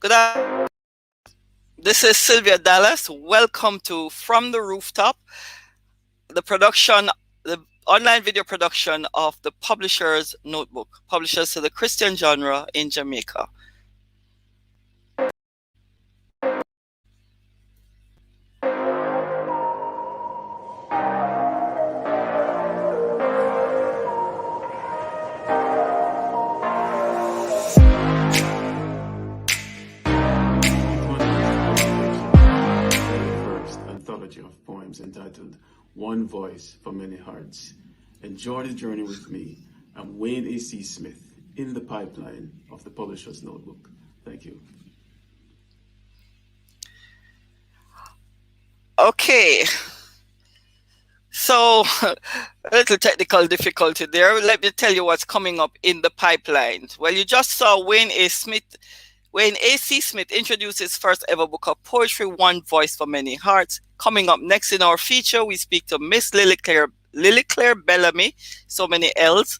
Good afternoon. This is Sylvia Dallas. Welcome to From the Rooftop, the production, the online video production of the Publisher's Notebook, publishers to the Christian genre in Jamaica. Of poems entitled One Voice for Many Hearts. Enjoy the journey with me. I'm Wayne A.C. Smith in the pipeline of the Publisher's Notebook. Thank you. Okay. So, a little technical difficulty there. Let me tell you what's coming up in the pipeline. Well, you just saw Wayne A.C. Smith introduced his first ever book of poetry, One Voice for Many Hearts. Coming up next in our feature, we speak to Miss Lily Claire Bellamy, so many L's,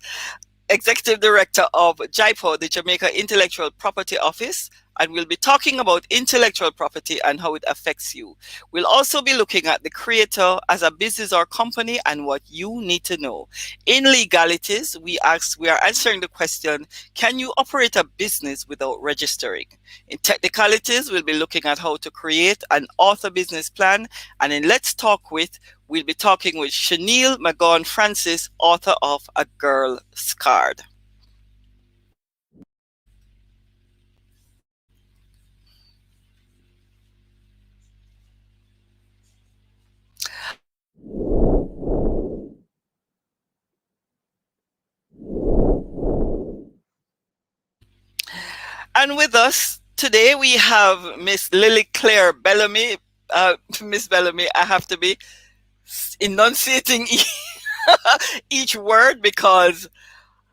Executive Director of JIPO, the Jamaica Intellectual Property Office, and we'll be talking about intellectual property and how it affects you. We'll also be looking at the creator as a business or company and what you need to know. In legalities, we are answering the question, can you operate a business without registering? In technicalities, we'll be looking at how to create an author business plan. And in Let's Talk With, we'll be talking with Chanel McGaughan Francis, author of A Girl Scarred. And with us today, we have Miss Lily Claire Bellamy. Miss Bellamy, I have to be enunciating each word because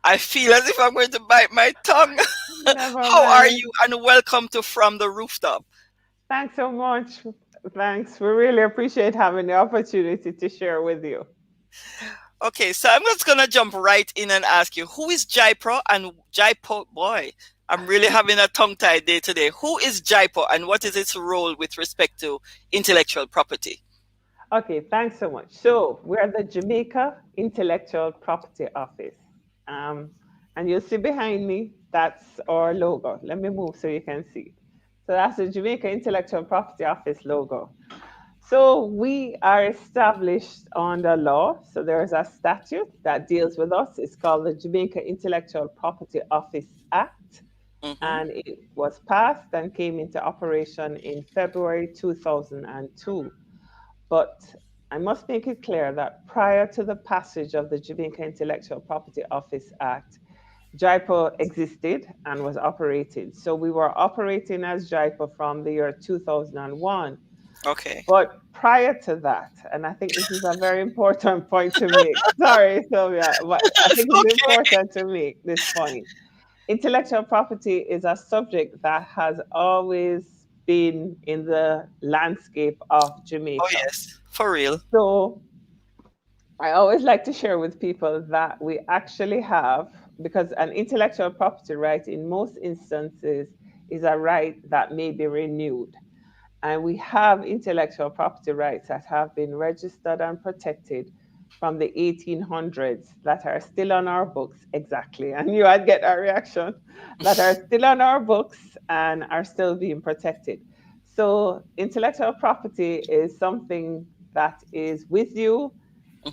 I feel as if I'm going to bite my tongue. How are you? And welcome to From the Rooftop. Thanks so much. Thanks. We really appreciate having the opportunity to share with you. Okay, so I'm just going to jump right in and ask you, who is JIPO and JIPO? Boy, I'm really having a tongue-tied day today. Who is JIPO and what is its role with respect to intellectual property? Okay, thanks so much. So we're the Jamaica Intellectual Property Office. And you'll see behind me, that's our logo. Let me move so you can see. So that's the Jamaica Intellectual Property Office logo. So we are established under law. So there's a statute that deals with us. It's called the Jamaica Intellectual Property Office Act. And it was passed and came into operation in February 2002. But I must make it clear that prior to the passage of the Jamaica Intellectual Property Office Act, JIPO existed and was operating. So we were operating as JIPO from the year 2001. Okay. But prior to that, and I think this is a very important point to make. Sorry, Sylvia, but I think it's important to make this point. Intellectual property is a subject that has always been in the landscape of Jamaica. Oh, yes, for real. So I always like to share with people that we actually have, because an intellectual property right in most instances is a right that may be renewed. And we have intellectual property rights that have been registered and protected from the 1800s that are still on our books, exactly. And you would get a reaction, that are still on our books and are still being protected. So intellectual property is something that is with you.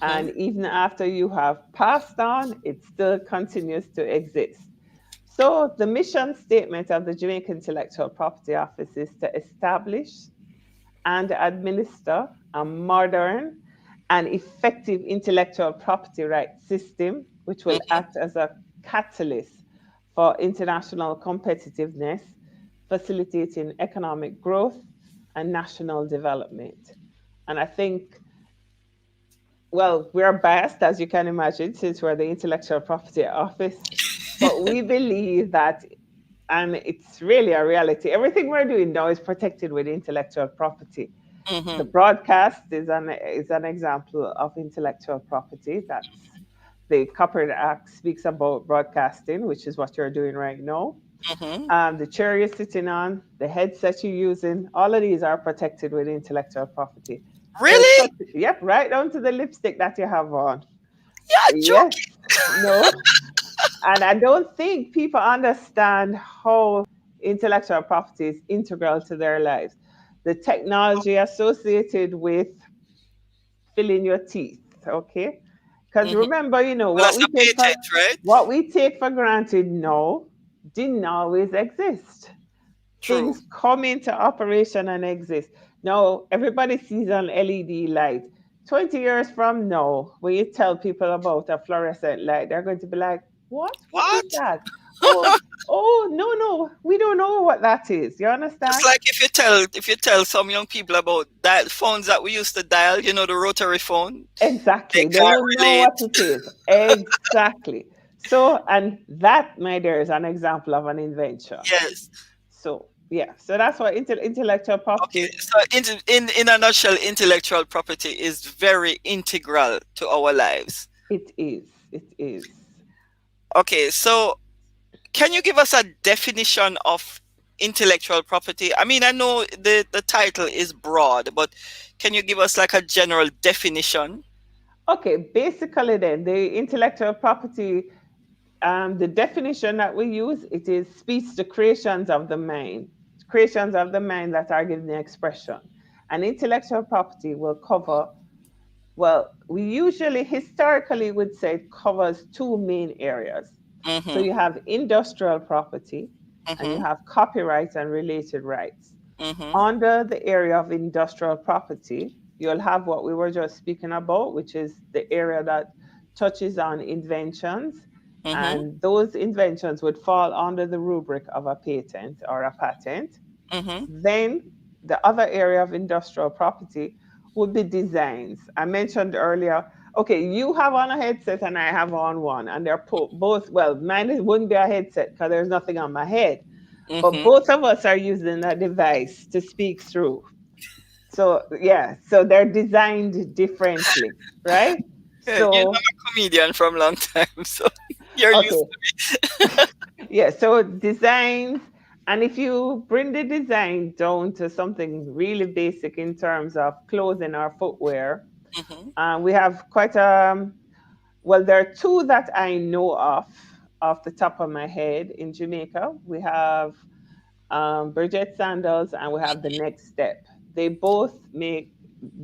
And even after you have passed on, it still continues to exist. So the mission statement of the Jamaica Intellectual Property Office is to establish and administer a modern and effective intellectual property rights system, which will act as a catalyst for international competitiveness, facilitating economic growth and national development. And I think, well, we're biased, as you can imagine, since we're the Intellectual Property Office, but we believe that, and it's really a reality, everything we're doing now is protected with intellectual property. The broadcast is an example of intellectual property. That's the Copyright Act speaks about broadcasting, which is what you're doing right now. Mm-hmm. The chair you're sitting on, the headset you're using, all of these are protected with intellectual property. So, Really? yep, right down to the lipstick that you have on. Yeah, Yes, joking. no. And I don't think people understand how intellectual property is integral to their lives. The technology associated with filling your teeth, okay? Because Mm-hmm. remember, Well, that's a patent, right? what we take for granted now didn't always exist. True. Things come into operation and exist. Now, everybody sees an LED light. 20 years from now, when you tell people about a fluorescent light, they're going to be like, what? What is What? that? Oh, oh, no, no, we don't know what that is. You It's understand? like if you tell some young people about dial phones that we used to dial, the rotary phone, they Exactly. They can't won't know relate. what it is. Exactly. So, and that, my dear, is an example of an invention. Yes. So, yeah. So that's what intellectual Okay. property So in a nutshell, intellectual property is very integral to our lives. it is. It is. Okay. So can you give us a definition of intellectual property? I mean, I know the title is broad, but can you give us like a general definition? Okay, basically, then the intellectual property, the definition that we use, it is speech to creations of the mind that are given expression. And intellectual property will cover, well, we usually historically would say it covers two main areas. So Mm-hmm. you have industrial property and you Mm-hmm. have copyright and related rights. Mm-hmm. Under the area of industrial property, you'll have what we were just speaking about, which is the area that touches on inventions. Mm-hmm. And those inventions would fall under the rubric of a patent or a patent. Mm-hmm. Then the other area of industrial property would be designs. I mentioned earlier, okay, you have on a headset and I have on one, and they're both, well, mine wouldn't be a headset because there's nothing on my head, but Mm-hmm. both of us are using a device to speak through. So, yeah, so they're designed differently, right? Yeah, I'm So, a comedian from long time, so you're okay, used to me. yeah, so designs, and if you bring the design down to something really basic in terms of clothing or footwear, Mm-hmm. we have quite a, well, there are two that I know of off the top of my head in Jamaica. We have Bridget Sandals and we have the Next Step. They both make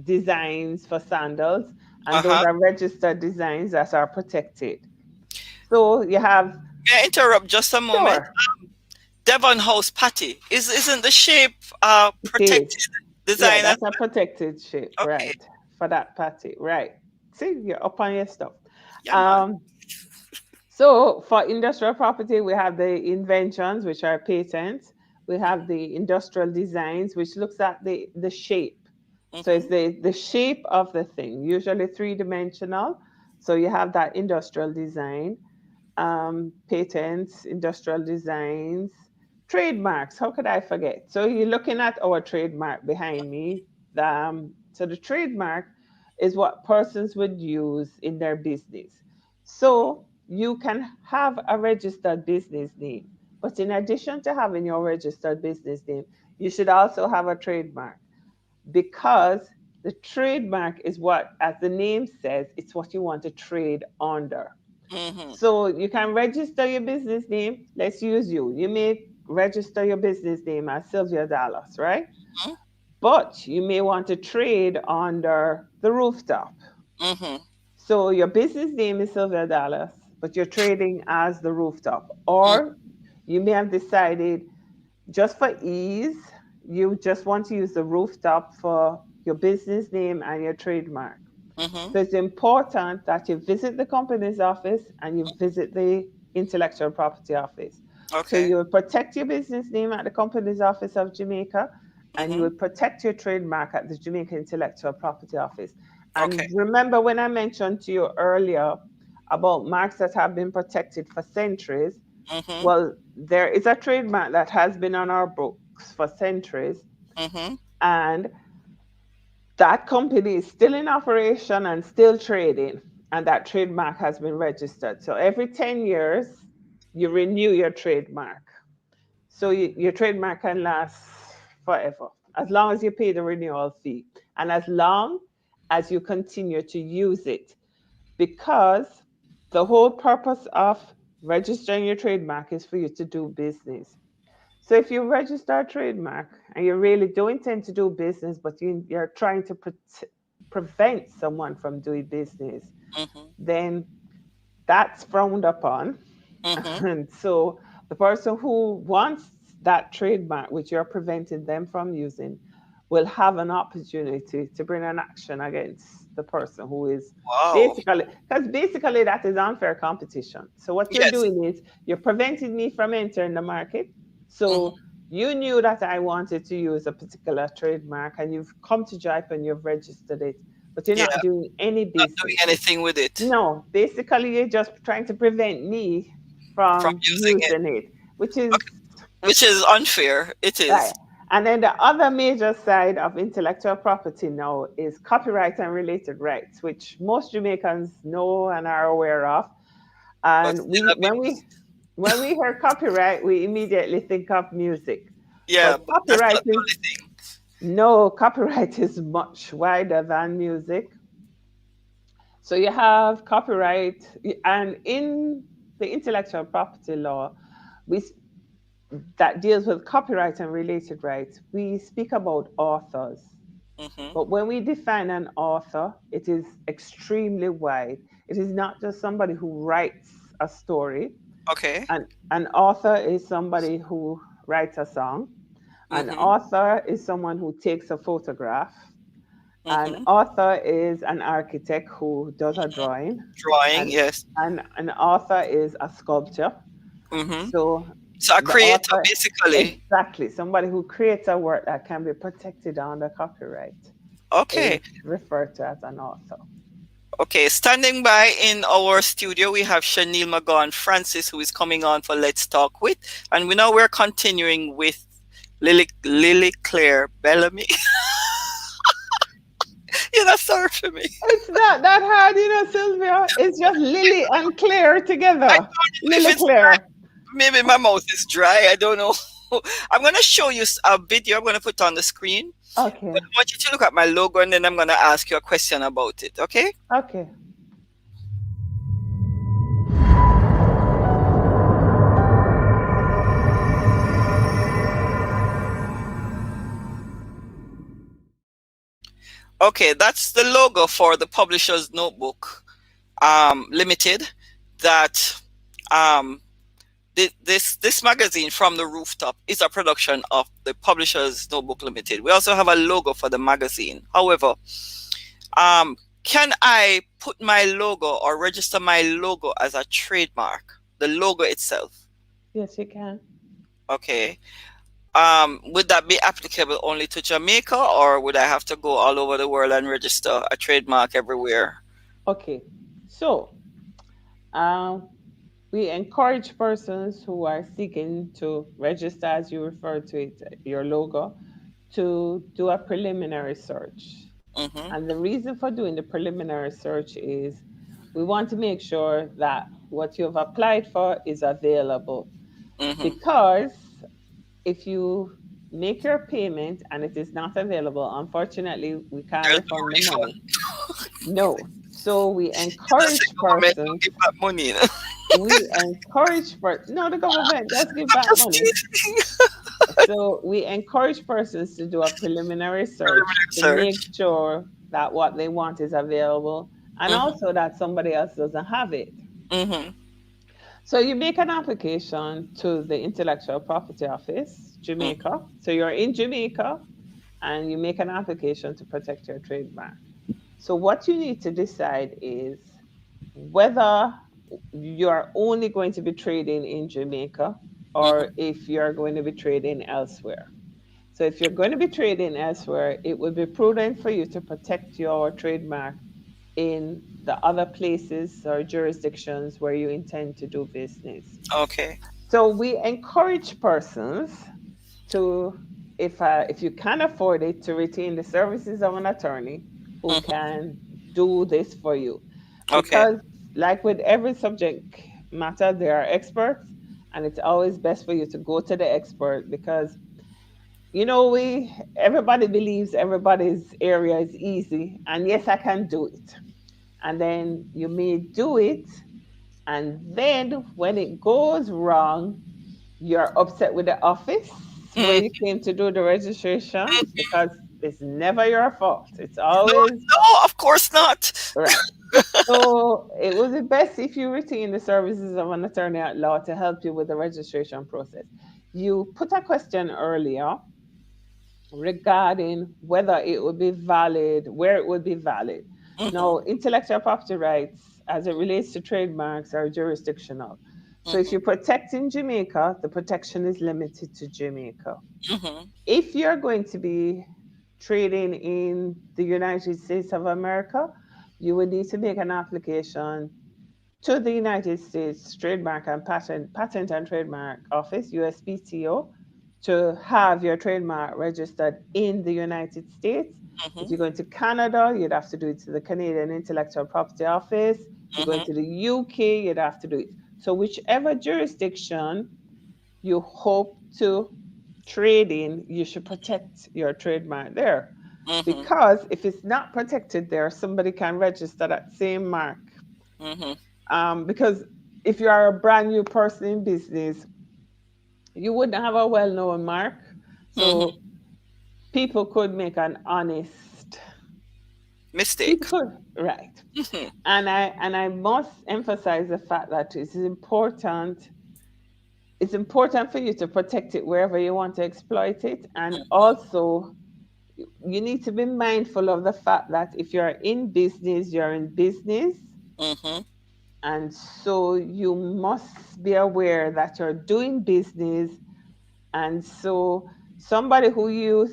designs for sandals, and those Uh-huh. are registered designs that are protected. So you have, May I interrupt just a moment? sure, Devon House Patty. Isn't the shape it is. protected Yeah, design as that's a protected shape, well? Okay. right? For that patty, right? See, you're up on your stuff. Yeah, man. Um, so for industrial property, we have the inventions, which are patents. We have the industrial designs, which looks at the shape. So it's Mm-hmm. the shape of the thing, usually three-dimensional. So you have that industrial design, patents, industrial designs, trademarks. How could I forget? So you're looking at our trademark behind me. So the trademark is what persons would use in their business. So you can have a registered business name, but in addition to having your registered business name, you should also have a trademark, because the trademark is what, as the name says, it's what you want to trade under. Mm-hmm. So you can register your business name. Let's use you. You may register your business name as Sylvia Dallas, right? But you may want to trade under the Rooftop. Mm-hmm. So your business name is Sylvia Dallas, but you're trading as the Rooftop. Or you may have decided, just for ease, you just want to use the Rooftop for your business name and your trademark. Mm-hmm. So it's important that you visit the company's office and you visit the intellectual property office. So Okay. you will protect your business name at the company's office of Jamaica, and you Mm-hmm. will protect your trademark at the Jamaica Intellectual Property Office. Okay. And remember when I mentioned to you earlier about marks that have been protected for centuries? Mm-hmm. Well, there is a trademark that has been on our books for centuries, Mm-hmm. and that company is still in operation and still trading, and that trademark has been registered. So every 10 years, you renew your trademark. So your trademark can last forever as long as you pay the renewal fee and as long as you continue to use it, because the whole purpose of registering your trademark is for you to do business. So if you register a trademark and you really do intend to do business, but you're trying to prevent someone from doing business, Mm-hmm. then that's frowned upon. Mm-hmm. And so the person who wants that trademark, which you're preventing them from using, will have an opportunity to bring an action against the person who is Wow. basically, because basically that is unfair competition. So what you're Yes. doing is you're preventing me from entering the market. So Mm-hmm. you knew that I wanted to use a particular trademark and you've come to JIPE and you've registered it, but you're Yeah. not doing any Not doing business. anything with it No, basically you're just trying to prevent me from from using it. using it, which is Okay. Which is unfair. It right. is. And then the other major side of intellectual property now is copyright and related rights, which most Jamaicans know and are aware of. But And still when we hear copyright, we immediately think of music. yeah, But but that's copyright not the is only thing. no, copyright is much wider than music. So you have copyright, and in the intellectual property law, we that deals with copyright and related rights, we speak about authors. Mm-hmm. But when we define an author, it is extremely wide. It is not just somebody who writes a story. Okay. An author is somebody who writes a song. An Mm-hmm. author is someone who takes a photograph. An Mm-hmm. author is an architect who does a drawing. Drawing, And, yes. and an author is a sculptor. Mm-hmm. So So a the creator, author, basically. exactly, somebody who creates a work that can be protected under copyright is Okay. referred to as an author. Okay. Standing by in our studio, we have Chanel McGaughan Francis, who is coming on for Let's Talk With. And we know we're continuing with Lily Claire Bellamy. You're not sorry for me. It's not that hard, Sylvia. It's just Lily and Claire I together. don't know if Lily it's Claire. maybe my mouth is dry. I don't know. I'm going to show you a video I'm going to put on the screen. But Okay. I want you to look at my logo and then I'm going to ask you a question about it. Okay? Okay. Okay, that's the logo for the Publisher's Notebook Limited. That um, this magazine from the Rooftop is a production of the Publishers Notebook Limited. We also have a logo for the magazine. However, can I put my logo or register my logo as a trademark? The logo itself. Yes, you can. Okay. Would that be applicable only to Jamaica, or would I have to go all over the world and register a trademark everywhere? Okay. So, um, we encourage persons who are seeking to register, as you refer to it, your logo, to do a preliminary search. Mm-hmm. And the reason for doing the preliminary search is we want to make sure that what you've applied for is available. Mm-hmm. Because if you make your payment and it is not available, unfortunately, we can't There's no refund the money. refund. No. So we That's the encourage government will persons, give back money. no, the government does give I'm back just money. teasing. So we encourage persons to do a preliminary search Preliminary to make search. sure that what they want is available and Mm-hmm. also that somebody else doesn't have it. Mm-hmm. So you make an application to the Intellectual Property Office, Mm-hmm. Jamaica. So you're in Jamaica and you make an application to protect your trademark. So what you need to decide is whether you're only going to be trading in Jamaica or Mm-hmm. if you're going to be trading elsewhere. So if you're going to be trading elsewhere, it would be prudent for you to protect your trademark in the other places or jurisdictions where you intend to do business. Okay. So we encourage persons to, if you can afford it, to retain the services of an attorney who Mm-hmm. can do this for you. Okay. Because, like with every subject matter, there are experts, And it's always best for you to go to the expert because we everybody believes everybody's area is easy, and yes, I can do it. And then you may do it, and then when it goes wrong, you're upset with the office where Mm. you came to do the registration because it's never your fault. It's No, always no, of course not. right. So it would be best if you retain the services of an attorney at law to help you with the registration process. You put a question earlier regarding whether it would be valid, where it would be valid. Hmm. Now, intellectual property rights, as it relates to trademarks, are jurisdictional. So if Hmm. you protect in Jamaica, the protection is limited to Jamaica. Hmm. If you're going to be trading in the United States of America, you would need to make an application to the United States Trademark and Patent and Trademark Office, USPTO, to have your trademark registered in the United States. If you're Hmm. going to Canada, you'd have to do it to the Canadian Intellectual Property Office. If you're going to Hmm. the UK, you'd have to do it. So whichever jurisdiction you hope to trade in, you should protect your trademark there. Hmm. Because if it's not protected there, somebody can register that same mark. Hmm. Because if you are a brand new person in business, you wouldn't have a well known mark. So Hmm. people could make an honest, Mistake. people could, right. Hmm. And I must emphasize the fact that it's important for you to protect it wherever you want to exploit it. And also you need to be mindful of the fact that if you're in business, you're in business. Hmm. And so you must be aware that you're doing business. And so somebody who you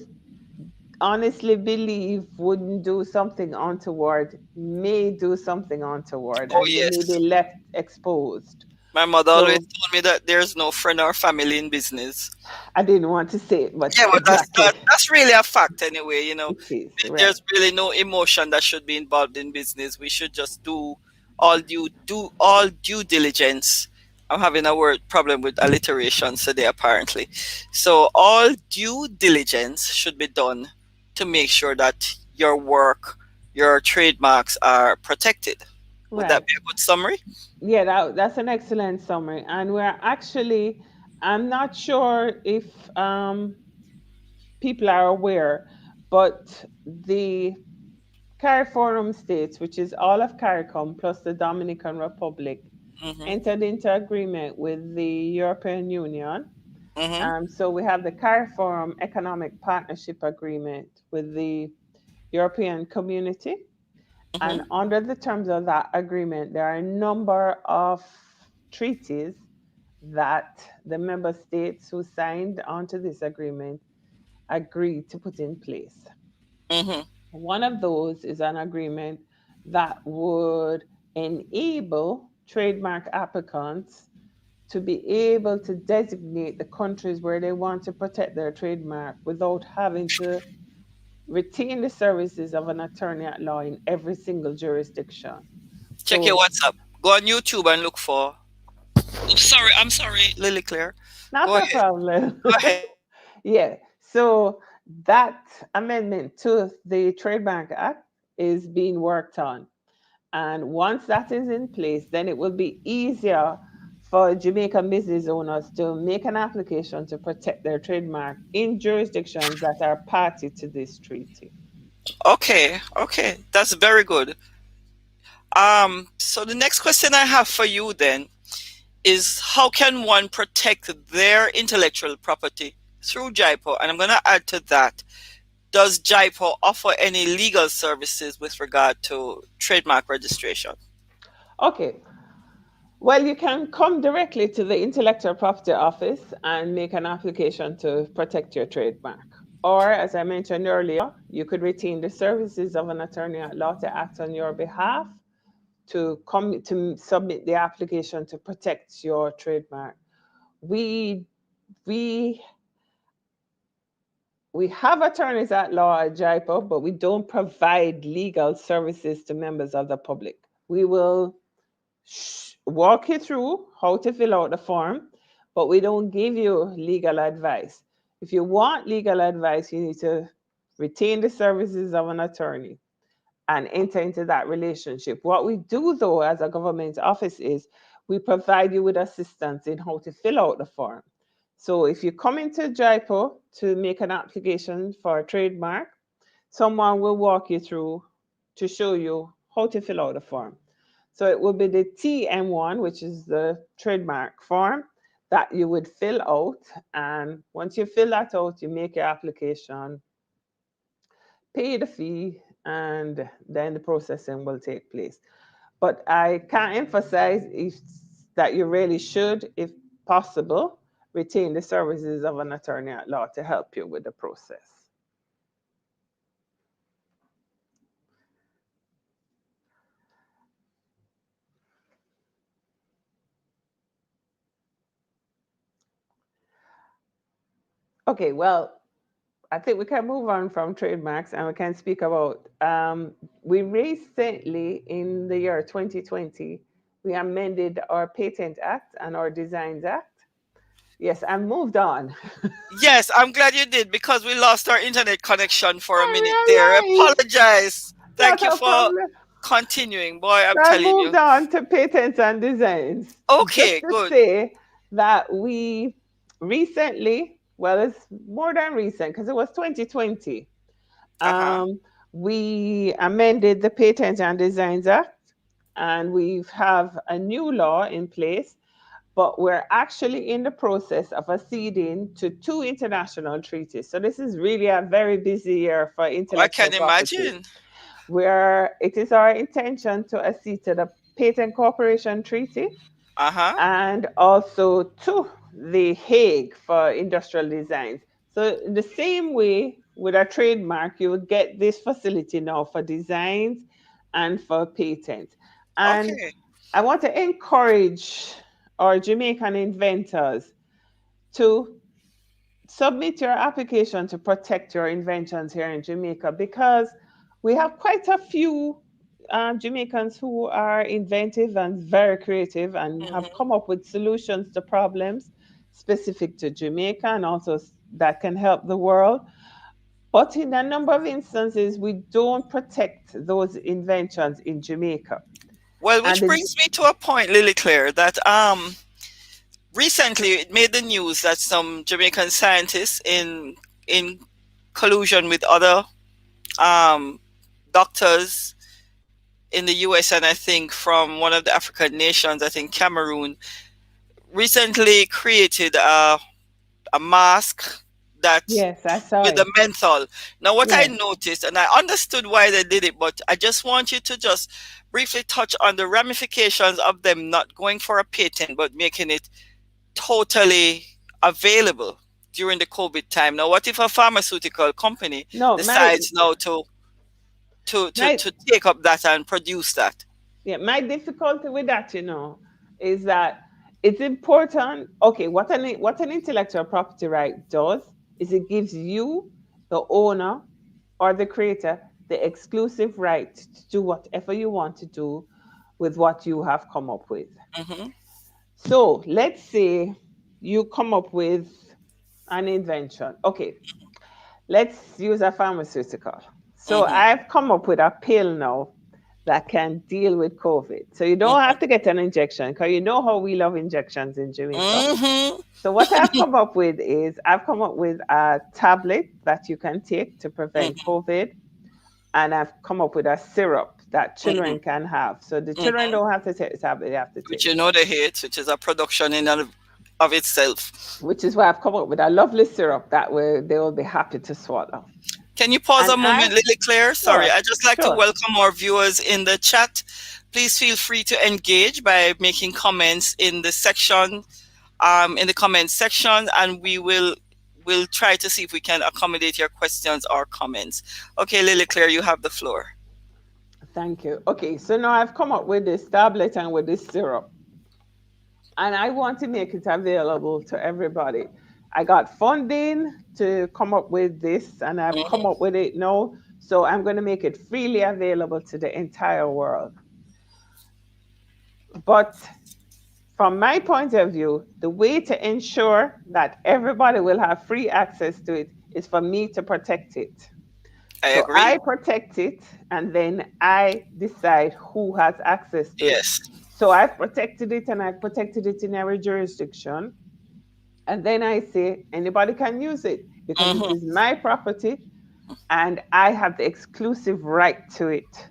honestly believe wouldn't do something untoward may do something untoward, Oh, and you may be yes. left exposed. My mother always So told me that there's no friend or family in business. I didn't want to say it, but Yeah, but exactly. that's really a fact anyway. It is, right. There's really no emotion that should be involved in business. We should just do all due diligence. I'm having a word problem with alliteration today apparently. So all due diligence should be done to make sure that your work, your trademarks are protected. Would that Right. be a good summary? Yeah, that's an excellent summary. And we're actually, I'm not sure if people are aware, but the CARIFORUM states, which is all of CARICOM plus the Dominican Republic, Mm-hmm. entered into agreement with the European Union. Mm-hmm. So we have the CARIFORUM Economic Partnership Agreement with the European Community. And Mm-hmm. under the terms of that agreement, there are a number of treaties that the member states who signed onto this agreement agreed to put in place. Mm-hmm. One of those is an agreement that would enable trademark applicants to be able to designate the countries where they want to protect their trademark without having to retain the services of an attorney at law in every single jurisdiction. Check your So, WhatsApp. Go on YouTube and look for. Oh, sorry, I'm sorry, Lily Claire. not Go a ahead. problem. Go ahead. Yeah. So that amendment to the Trademark Act is being worked on. And once that is in place, then it will be easier for Jamaican business owners to make an application to protect their trademark in jurisdictions that are party to this treaty. Okay, okay, that's very good. So the next question I have for you then is how can one protect their intellectual property through JIPO? And I'm going to add to that. Does JIPO offer any legal services with regard to trademark registration? Okay. Well, you can come directly to the Intellectual Property Office and make an application to protect your trademark. Or, as I mentioned earlier, you could retain the services of an attorney at law to act on your behalf to come to submit the application to protect your trademark. We we we have attorneys at law at JIPO, but we don't provide legal services to members of the public. We will walk you through how to fill out the form. but we don't give you legal advice. If you want legal advice, you need to retain the services of an attorney and enter into that relationship. What we do, though, as a government office is we provide you with assistance in how to fill out the form. So if you come into JIPO to make an application for a trademark, someone will walk you through to show you how to fill out the form. So it will be the TM1, which is the trademark form that you would fill out. And once you fill that out, you make your application, pay the fee, and then the processing will take place. But I can't emphasize that you really should, if possible, retain the services of an attorney at law to help you with the process. Okay, well, I think we can move on from trademarks and we can speak about. We recently, in the year 2020, we amended our Patent Act and our Designs Act. Yes, I moved on. Yes, I'm glad you did because we lost our internet connection for a minute there. I realize Apologize. not Thank you a for problem. continuing. Boy, I'm So I telling moved you. on to patents and designs. Just Okay, to good. say that we recently, well, it's more than recent because it was 2020. Uh-huh. We amended the Patent and Designs Act, and we have a new law in place, but we're actually in the process of acceding to two international treaties. So this is really a very busy year for Oh, I intellectual can property, imagine. where it is our intention to accede to the Patent Cooperation Treaty Uh-huh. and also to the Hague for industrial designs. So, in the same way with a trademark, you would get this facility now for designs and for patents. And Okay. I want to encourage our Jamaican inventors to submit your application to protect your inventions here in Jamaica because we have quite a few Jamaicans who are inventive and very creative and have Hmm. come up with solutions to problems specific to Jamaica and also that can help the world. But in a number of instances, we don't protect those inventions in Jamaica. Well, And which brings me to a point, Lily Claire, that recently it made the news that some Jamaican scientists in collusion with other um doctors in the US and I think from one of the African nations, I think Cameroon, recently created a mask that yes, I saw with the it. menthol. Now, what I Yes. noticed, and I understood why they did it, but I just want you to just briefly touch on the ramifications of them not going for a patent but making it totally available during the COVID time. Now, what if a pharmaceutical company No, decides now my to take up that and produce that? Yeah, my difficulty with that, is that it's important. Okay, what an intellectual property right does is it gives you, the owner or the creator, the exclusive right to do whatever you want to do with what you have come up with. Hmm. So let's say you come up with an invention. Okay, let's use a pharmaceutical. So Hmm. I've come up with a pill now that can deal with COVID. So you don't Hmm. have to get an injection because you know how we love injections in Jamaica. Hmm. So what I've come up with is I've come up with a tablet that you can take to prevent Hmm. COVID, and I've come up with a syrup that Hmm. children can have. So the children Hmm. don't have to take the tablet; they have to Which take you the know syrup. they hate, which is a production in and of itself. Which is why I've come up with a lovely syrup that they will be happy to swallow. Can you pause And a moment, Lily Claire? Sorry, sure, I just like to sure. welcome our viewers in the chat. Please feel free to engage by making comments in the comments section, and we'll try to see if we can accommodate your questions or comments. Okay, Lily Claire, you have the floor. Thank you. Okay, so now I've come up with this tablet and with this syrup, and I want to make it available to everybody. I got funding to come up with this, and I've come Hmm. up with it now. So I'm going to make it freely available to the entire world. But From my point of view, the way to ensure that everybody will have free access to it is for me to protect it. I So agree. I protect it and then I decide who has access to it. Yes. So I've protected it and I've protected it in every jurisdiction. And then I say anybody can use it because it Mm-hmm. is my property and I have the exclusive right to it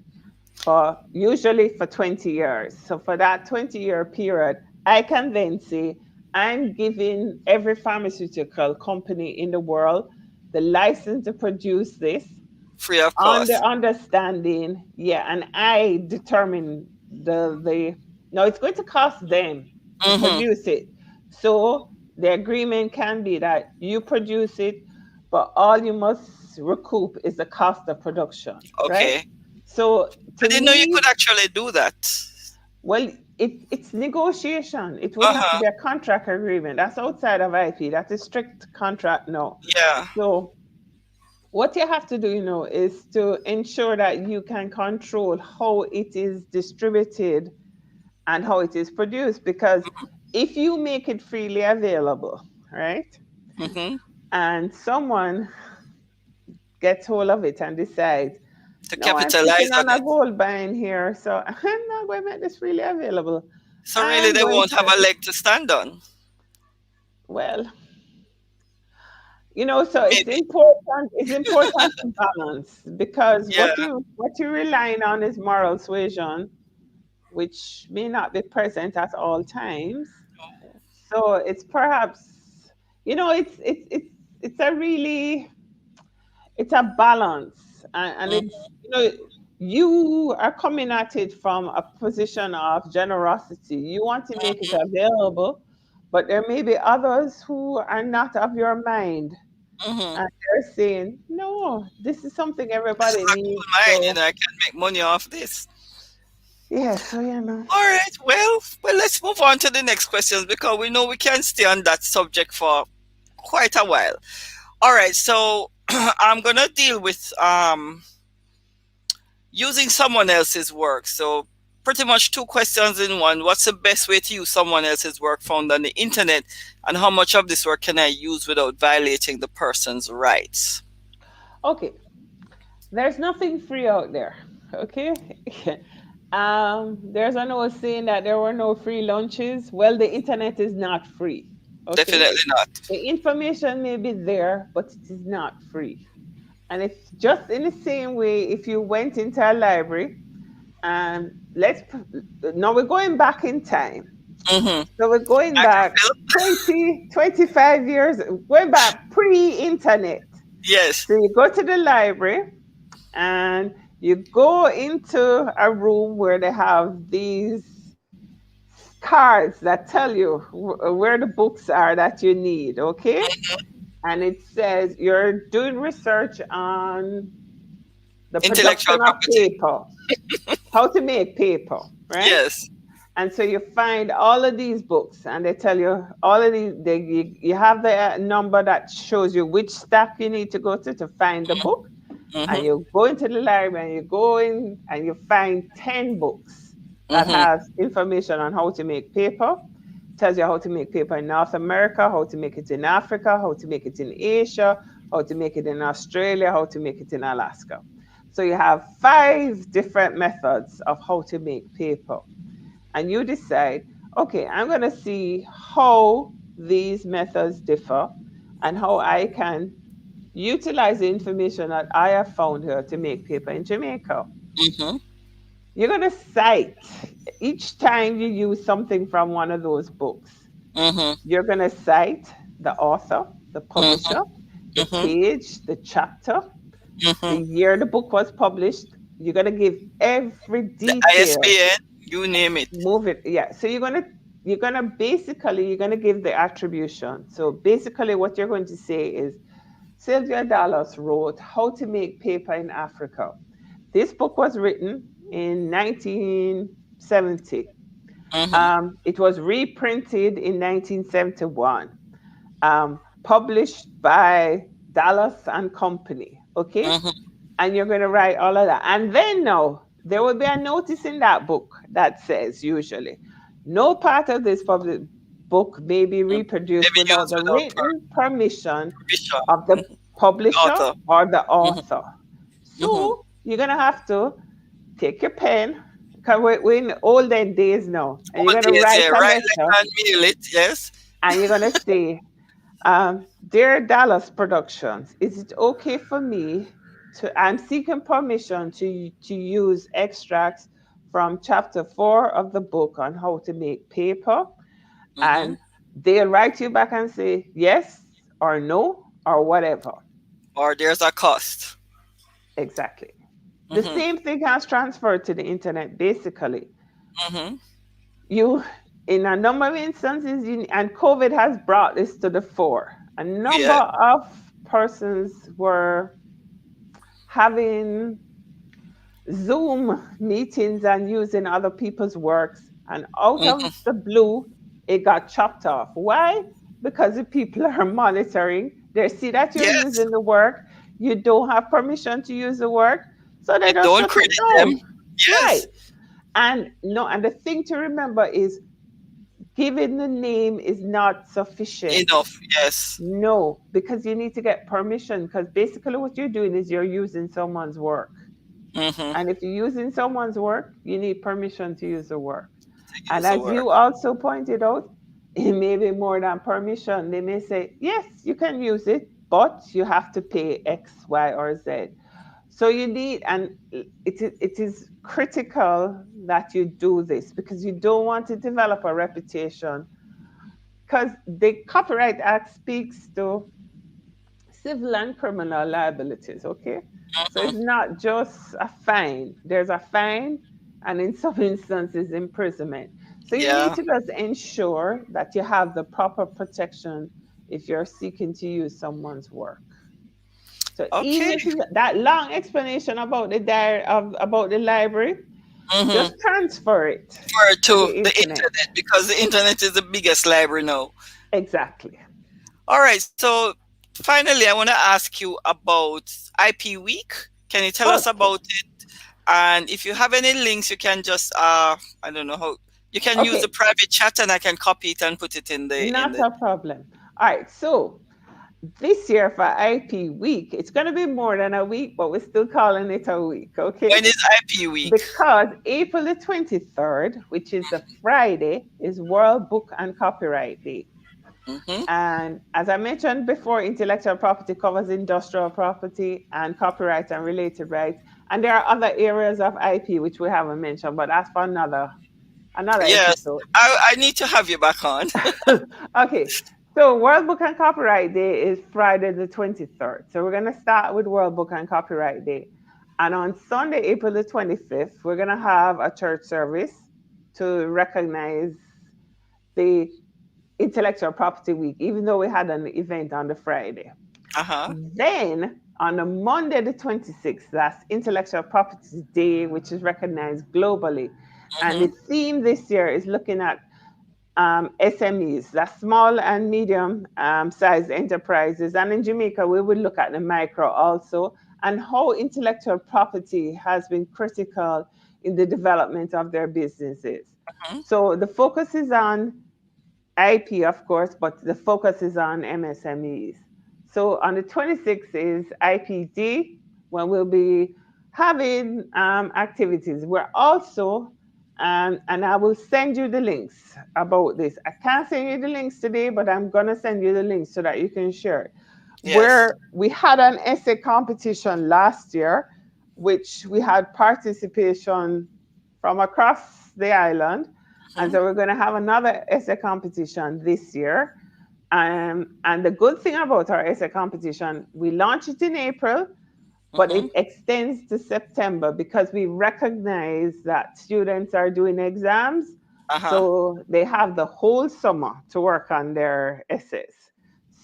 for usually for 20 years. So for that 20-year period, I can then say I'm giving every pharmaceutical company in the world the license to produce this Free of on the cost. understanding, yeah, and I determine the no, it's going to cost them to Mm-hmm. produce it. So the agreement can be that you produce it, but all you must recoup is the cost of production, right? Okay. So I to didn't know you me, could actually do that. well, it's negotiation. It would have to Uh-huh. be a contract agreement. That's outside of IP. That's a strict contract no. Yeah. So what you have to do, is to ensure that you can control how it is distributed and how it is produced. Because if you make it freely available, right, Mm-hmm. and someone gets hold of it and decides, To no, I'm capitalize sitting on on a it. gold mine here, so I'm not going to make this freely available. So really I'm they going won't have to, a leg to stand on. well, so it's Maybe. important. It's important to balance because Yeah. what you're relying on is moral suasion, which may not be present at all times. So it's perhaps, it's a really, it's a balance, and it's, Mm-hmm. you are coming at it from a position of generosity. You want to make it Mm-hmm. available, but there may be others who are not of your mind, Mm-hmm. and they're saying, no, this is something This is everybody a cool needs. mine, So I can make money off this. yeah, so All right. Well, let's move on to the next questions because we know we can stay on that subject for quite a while. All right. So I'm gonna deal with using someone else's work. So pretty much two questions in one. What's the best way to use someone else's work found on the internet, and how much of this work can I use without violating the person's rights? okay, there's nothing free out there. Okay. There's an old saying that there were no free lunches. Well, the internet is not free. Okay. Definitely not. The information may be there, but it is not free. And if just in the same way, if you went into a library and now we're going back in time. Mm-hmm. So we're going back Microfilm. 20, 25 years, going back pre-internet. Yes. So you go to the library and you go into a room where they have these cards that tell you where the books are that you need, okay? And it says you're doing research on the production Intellectual of property. paper, how to make paper, right? Yes. And so you find all of these books, and they tell you all of these. You have the number that shows you which stack you need to go to find the book, and Mm-hmm. you go into the library and you go in and you find 10 books that Mm-hmm. have information on how to make paper. Tells you how to make paper in North America, how to make it in Africa, how to make it in Asia, how to make it in Australia, how to make it in Alaska. So you have 5 different methods of how to make paper. And you decide, okay, I'm going to see how these methods differ and how I can utilize the information that I have found here to make paper in Jamaica. Mm-hmm. You're going to cite each time you use something from one of those books. Mm-hmm. You're going to cite the author, the publisher, Mm-hmm. the Mm-hmm. page, the chapter, the Mm-hmm. year the book was published. You're going to give every The detail. ISBN, you name it. Move it. Yeah. So you're gonna give the attribution. So basically what you're going to say is Sylvia Dallas wrote How to Make Paper in Africa. This book was written in 1970. Mm-hmm. It was reprinted in 1971, published by Dallas and Company. Okay. Mm-hmm. And you're going to write all of that. And then now there will be a notice in that book that says usually No part of this public book may be Mm. reproduced Maybe without used the without written permission permission. of the Mhm. publisher Author. or the Hmm. author. Hmm. So you're gonna have to take your pen, because we're in the olden days now, and you're All gonna days, write yeah. a Write letter, letter and mail it. Yes. and you're gonna say, Dear Dallas Productions, is it okay for me to, I'm seeking permission to use extracts from chapter 4 of the book on how to make paper. Hmm. And they'll write you back and say yes or no or whatever. Or there's a cost. Exactly. The Hmm. same thing has transferred to the internet, basically. Hmm. You, in a number of instances, and COVID has brought this to the fore. A number Yeah. of persons were having Zoom meetings and using other people's works, and out of Hmm. the blue, it got chopped off. Why? Because the people are monitoring. They see that you're Yes. using the work, you don't have permission to use the work, so they You just don't shut it credit them. down. Right. Yes. And no, and the thing to remember is giving the name is not sufficient. Enough. Yes. No, because you need to get permission. Because basically, what you're doing is you're using someone's work. Hmm. And if you're using someone's work, you need permission to use the work. To And use the as work. you also pointed out, it may be more than permission. They may say, yes, you can use it, but you have to pay X, Y, or Z. So you need, and it is critical that you do this because you don't want to develop a reputation, because the Copyright Act speaks to civil and criminal liabilities, okay? So it's Hmm. not just a fine. There's a fine, and in some instances, imprisonment. So you need Yeah. to just ensure that you have the proper protection if you're seeking to use someone's work. So even Okay. if you that long explanation about the diary of about the library, Hmm. just transfer it For to to the the internet. internet because the internet is the biggest library now. Exactly. All right. So finally, I want to ask you about IP Week. Can you tell us Okay. about it? And if you have any links, you can just I don't know how you can use the Okay. private chat, and I can copy it and put it in Not the. a problem. All right. So this year for IP week, it's going to be more than a week, but we're still calling it a week, When okay? is IP Week? Because April the 23rd, which is a Friday, is World Book and Copyright Day. Mm-hmm. And as I mentioned before, intellectual property covers industrial property and copyright and related rights. And there are other areas of IP which we haven't mentioned, but that's for another Yes, episode. I need to have you back on. Okay, so World Book and Copyright Day is Friday the 23rd. So we're going to start with World Book and Copyright Day. And on Sunday, April the 25th, we're going to have a church service to recognize the Intellectual Property Week, even though we had an event on the Friday. Uh huh. Then on the Monday, the 26th, that's Intellectual Property Day, which is recognized globally. And the Mm-hmm. theme this year is looking at SMEs, that's small and medium sized enterprises. And in Jamaica, we would look at the micro also, and how intellectual property has been critical in the development of their businesses. Hmm. So the focus is on IP, of course, but the focus is on MSMEs. So on the 26th is IPD, when we'll be having activities. We're also, and I will send you the links about this. I can't send you the links today, but I'm going to send you the links so that you can share it. Yes. Where we had an essay competition last year, which we had participation from across the island, and Hmm. so we're going to have another essay competition this year. And the good thing about our essay competition, we launch it in April, but Hmm. it extends to September because we recognize that students are doing exams. Uh huh. So they have the whole summer to work on their essays.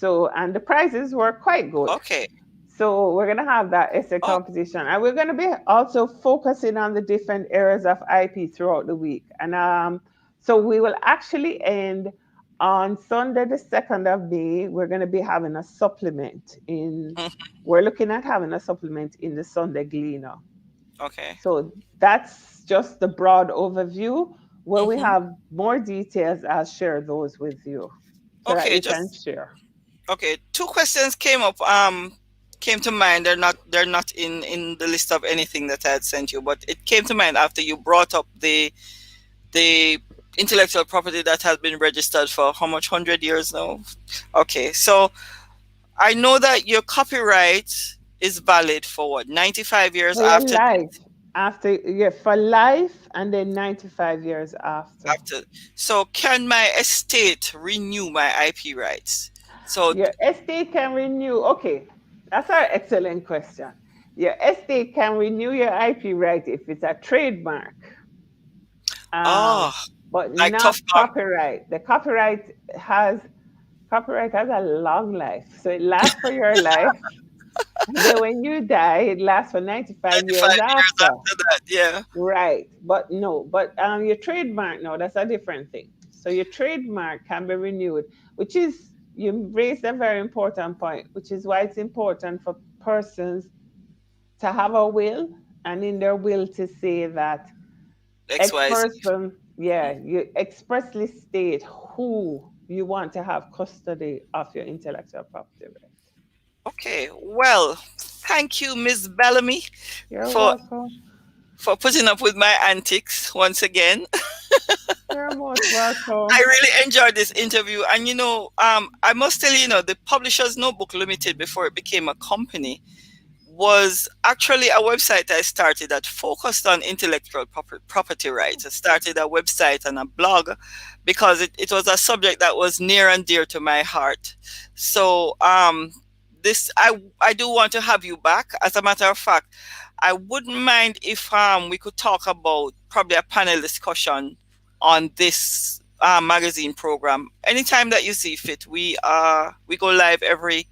So, and the prizes were quite good. Okay. So we're going to have that essay Oh. competition, and we're going to be also focusing on the different areas of IP throughout the week. And so we will actually end on Sunday, the 2nd of May. We're going to be having a supplement in. Mhm. We're looking at having a supplement in the Sunday Gleaner. Okay. So that's just the broad overview. When we Mm-hmm. have more details, I'll share those with you so that Okay, you can just share. okay. Two questions came up. Came to mind. They're not in the list of anything that I had sent you, but it came to mind after you brought up the intellectual property that has been registered for how much 100 years now. Okay, so I know that your copyright is valid for what, 95 years For your after life, after, yeah, for life, and then 95 years after. after. So can my estate renew my IP rights? So Your estate can renew. Okay, that's an excellent question. Your estate can renew your IP right if it's a trademark, oh, um, but like not tough luck. copyright. The copyright has a long life, so it lasts for your life. And then when you die, it lasts for 95 years 95 years after. after that, yeah. Right. But no, but your trademark, no, that's a different thing. So your trademark can be renewed, which is, you raised a very important point, which is why it's important for persons to have a will, and in their will to say that X XYZ. person, yeah, you expressly state who you want to have custody of your intellectual property rights. Okay, well, thank you, Miss Bellamy, You're for welcome. putting up with my antics once again. You're most I welcome. really enjoyed this interview, and I must tell you, the Publishers Notebook Limited, before it became a company, was actually a website I started that focused on intellectual property rights. I started a website and a blog because it was a subject that was near and dear to my heart. So this I do want to have you back. As a matter of fact, I wouldn't mind if we could talk about probably a panel discussion on this magazine program anytime that you see fit. We go live every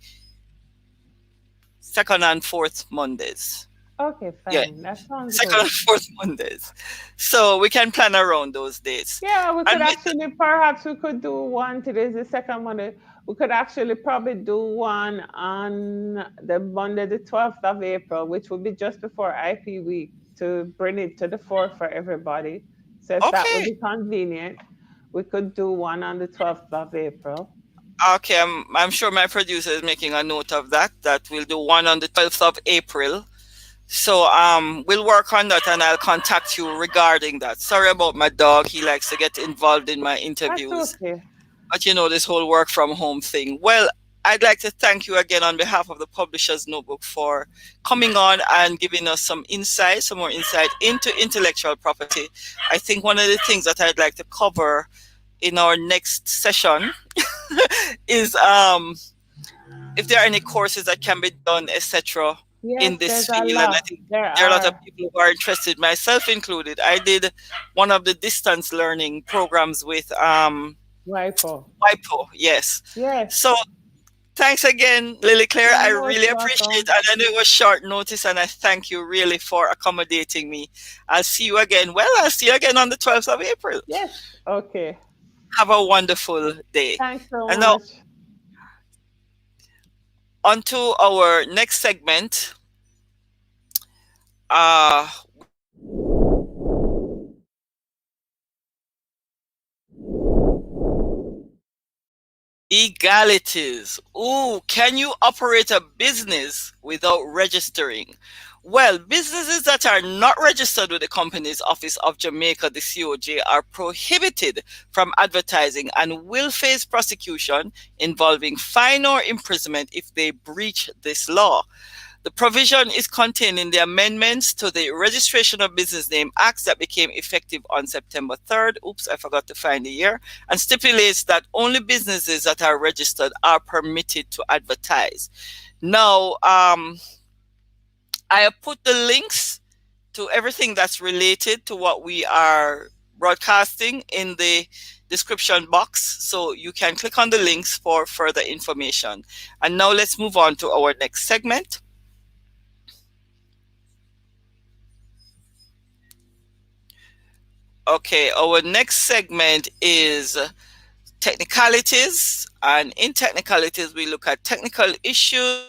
second and fourth Mondays. Okay, Yeah, fine. That sounds second good. and fourth Mondays. So we can plan around those dates. Yeah, we And could with, actually, perhaps we could do one. Today's the second Monday. We could actually probably do one on the Monday, the 12th of April, which would be just before IP week, to bring it to the fore for everybody. So if that would okay, be convenient, we could do one on the 12th of April. okay, I'm sure my producer is making a note of that. That we'll do one on the 12th of April. So we'll work on that, and I'll contact you regarding that. Sorry about my dog. He likes to get involved in my That's interviews. okay. But this whole work from home thing. Well, I'd like to thank you again on behalf of the Publishers Notebook for coming on and giving us some more insight into intellectual property. I think one of the things that I'd like to cover in our next session is if there are any courses that can be done, etc., in Yes, this there's a field. And I lot. think There there are a lot of are. people who are interested, myself included. I did one of the distance learning programs with WIPO. WIPO, yes. Yes, So thanks again, Lily Claire. you're I most really appreciate it. welcome. And I know it was short notice, and I thank you really for accommodating me. I'll see you again. Well, I'll see you again on the 12th of April. Yes, okay. Have a wonderful day. Thanks so And now, much. on to our next segment. Uh, Legalities. Ooh, can you operate a business without registering? Well, businesses that are not registered with the Companies Office of Jamaica, the COJ, are prohibited from advertising and will face prosecution involving fine or imprisonment if they breach this law. The provision is contained in the amendments to the Registration of Business Name Act that became effective on September 3rd. Oops, I forgot to find the year. And stipulates that only businesses that are registered are permitted to advertise. Now, I have put the links to everything that's related to what we are broadcasting in the description box. So you can click on the links for further information. And now let's move on to our next segment. Okay, our next segment is technicalities. And in technicalities, we look at technical issues.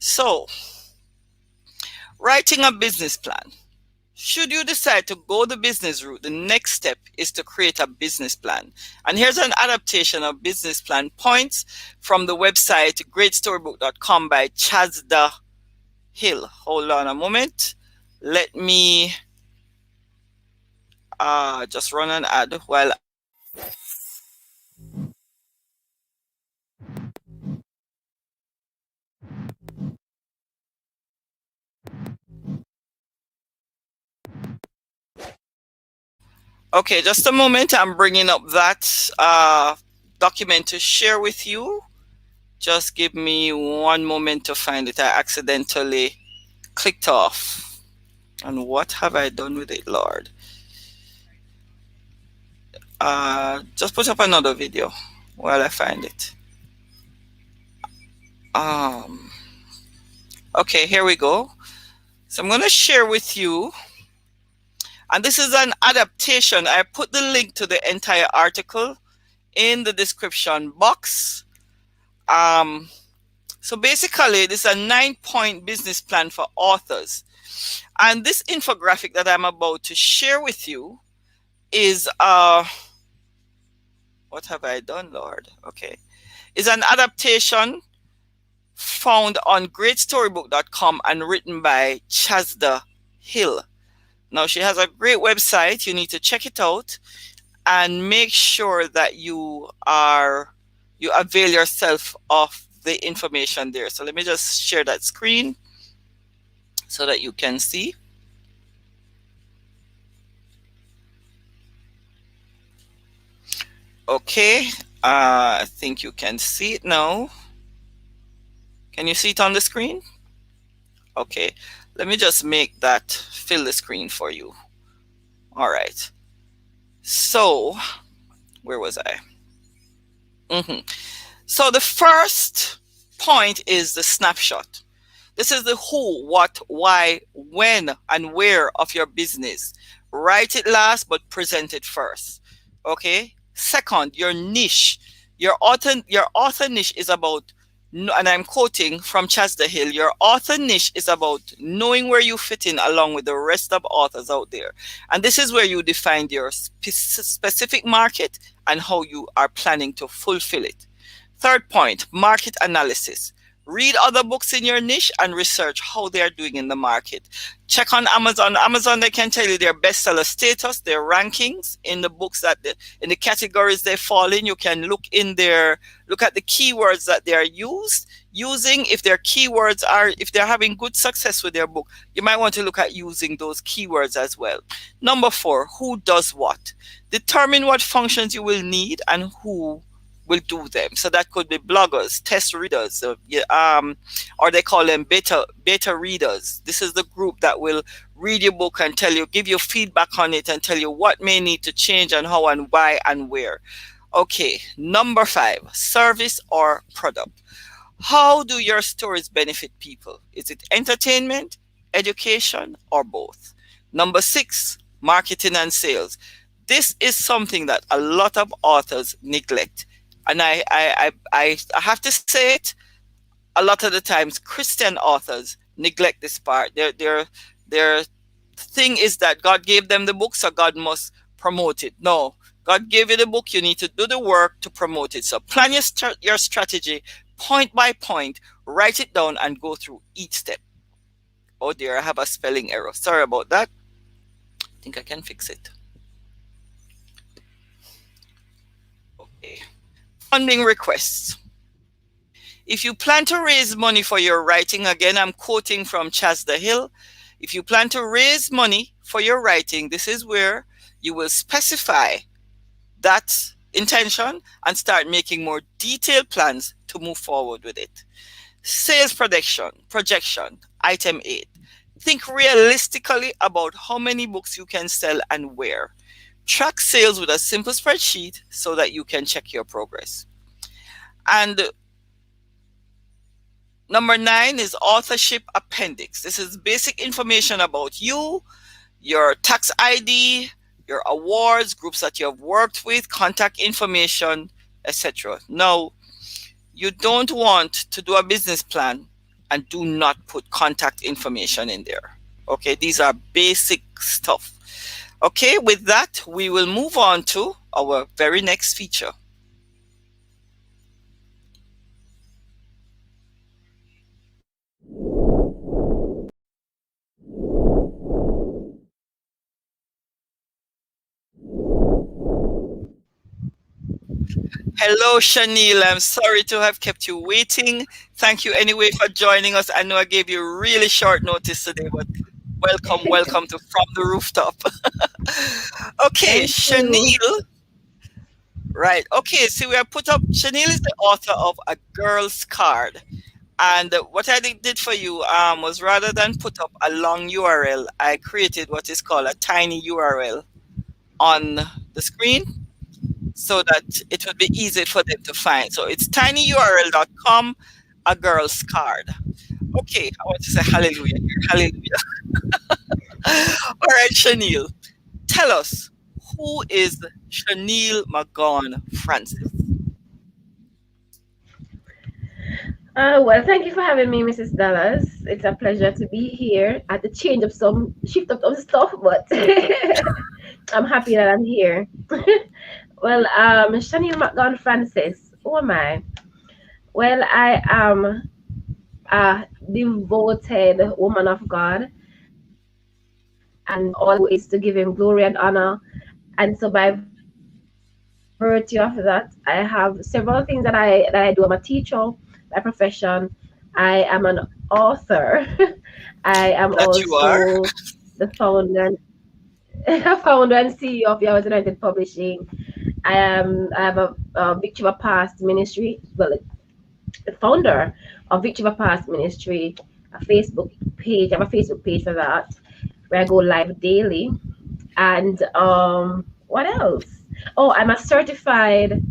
So, writing a business plan. Should you decide to go the business route, the next step is to create a business plan. And here's an adaptation of business plan points from the website greatstorybook.com by Chazda Hill. Hold on a moment. Let me just run an ad while. Okay, just a moment. I'm bringing up that document to share with you. Just give me one moment to find it. I accidentally clicked off. And what have I done with it, Lord? Just put up another video while I find it. Um, okay, here we go. So I'm going to share with you, and this is an adaptation. I put the link to the entire article in the description box. So basically, this is a 9-point business plan for authors. And this infographic that I'm about to share with you is, what have I done, Lord? Okay. Is an adaptation found on greatstorybook.com and written by Chazda Hill. Now, she has a great website. You need to check it out and make sure that you avail yourself of the information there. So let me just share that screen so that you can see. Okay, I think you can see it now. Can you see it on the screen? Okay, let me just make that fill the screen for you. All right. So, where was I? So the first point is the snapshot. This is the who, what, why, when, and where of your business. Write it last, but present it first. Okay. Second, your niche. Your author niche is about, and I'm quoting from Chester Hill, your author niche is about knowing where you fit in along with the rest of authors out there. And this is where you define your specific market and how you are planning to fulfill it. Third point, market analysis. Read other books in your niche and research how they are doing in the market. Check on Amazon. Amazon, they can tell you their bestseller status, their rankings in the books in the categories they fall in. You can look at the keywords that they are using. If if they're having good success with their book, you might want to look at using those keywords as well. Number 4, who does what? Determine what functions you will need and who will do them. So that could be bloggers, test readers, or they call them beta readers. This is the group that will read your book and give you feedback on it and tell you what may need to change and how and why and where. Okay, number 5, service or product. How do your stories benefit people? Is it entertainment, education, or both? Number 6, marketing and sales. This is something that a lot of authors neglect. And I have to say it, a lot of the times Christian authors neglect this part. Their thing is that God gave them the book, so God must promote it. No, God gave you the book, you need to do the work to promote it. So plan your strategy point by point, write it down and go through each step. Oh dear, I have a spelling error. Sorry about that. I think I can fix it. Okay. Funding requests. If you plan to raise money for your writing, again, I'm quoting from Chazda Hill. If you plan to raise money for your writing, this is where you will specify that intention and start making more detailed plans to move forward with it. Sales projection, item 8. Think realistically about how many books you can sell and where. Track sales with a simple spreadsheet so that you can check your progress. And number 9 is authorship appendix. This is basic information about you, your tax ID, your awards, groups that you have worked with, contact information, etc. Now, you don't want to do a business plan and do not put contact information in there. Okay, these are basic stuff. Okay, with that, we will move on to our very next feature. Hello, Shanil. I'm sorry to have kept you waiting. Thank you anyway for joining us. I know I gave you really short notice today, but welcome, welcome to From the Rooftop. Okay, Thank you. Shanil. Right. Okay, so we have put up, Shanil is the author of A Girl's Card. And what I did for you was, rather than put up a long URL, I created what is called a tiny URL on the screen so that it would be easy for them to find. So it's tinyurl.com, A Girl's Card. Okay, I want to say hallelujah here. Hallelujah. All right, Shanil, tell us, who is Shanil McGaughan Francis? Well, thank you for having me, Mrs. Dallas. It's a pleasure to be here at the change of some shift of some stuff, but I'm happy that I'm here. Well, Shaniel McGon Francis, who am I? Well, I am a devoted woman of God, and my goal is to give him glory and honor. And so by virtue of that, I have several things that I do. I'm a teacher by profession. I am an author. I am also That you are? the founder and CEO of Yahweh's United Publishing. I have a Victory of a Past ministry. Well, the founder of Victory of a Past ministry, a Facebook page. I have a Facebook page for that where I go live daily. And what else? Oh, I'm a certified